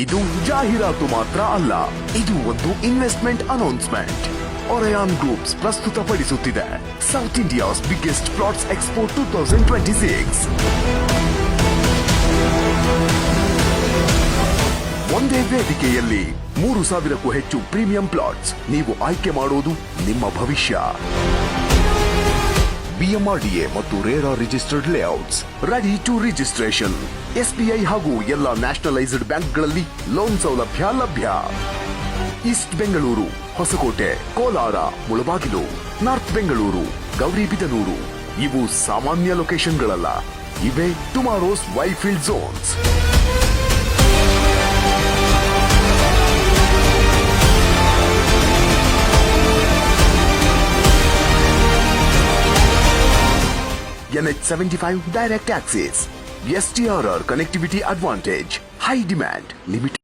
ಇದು ಜಾಹೀರಾತು ಮಾತ್ರ ಅಲ್ಲ, ಇದು ಒಂದು ಇನ್ವೆಸ್ಟ್ಮೆಂಟ್ ಅನೌನ್ಸ್ಮೆಂಟ್. ಒರಯಾನ್ ಗ್ರೂಪ್ಸ್ ಪ್ರಸ್ತುತಪಡಿಸುತ್ತಿದೆ south India's biggest plots expo 2026. ಒಂದೇ ವೇದಿಕೆಯಲ್ಲಿ 3,000ಕ್ಕೂ ಹೆಚ್ಚು ಪ್ರೀಮಿಯಂ ಪ್ಲಾಟ್ಸ್. ನೀವು ಆಯ್ಕೆ ಮಾಡೋದು ನಿಮ್ಮ ಭವಿಷ್ಯ. BMRDA ಮತ್ತು RERA registered layouts ready to registration. SBI ಹಾಗೂ ಎಲ್ಲ ನ್ಯಾಷನಲೈಸ್ಡ್ ಬ್ಯಾಂಕ್ಗಳಲ್ಲಿ ಲೋನ್ ಸೌಲಭ್ಯ ಲಭ್ಯ. ಈಸ್ಟ್ ಬೆಂಗಳೂರು, ಹೊಸಕೋಟೆ, ಕೋಲಾರ, ಮುಳಬಾಗಿಲು, ನಾರ್ತ್ ಬೆಂಗಳೂರು, ಗೌರಿಬಿದನೂರು ಇವು ಸಾಮಾನ್ಯ ಲೊಕೇಶನ್ಗಳಲ್ಲ, ಇವೇ tomorrow's Whitefield zones. NH75 direct access, STRR connectivity advantage, high demand, limited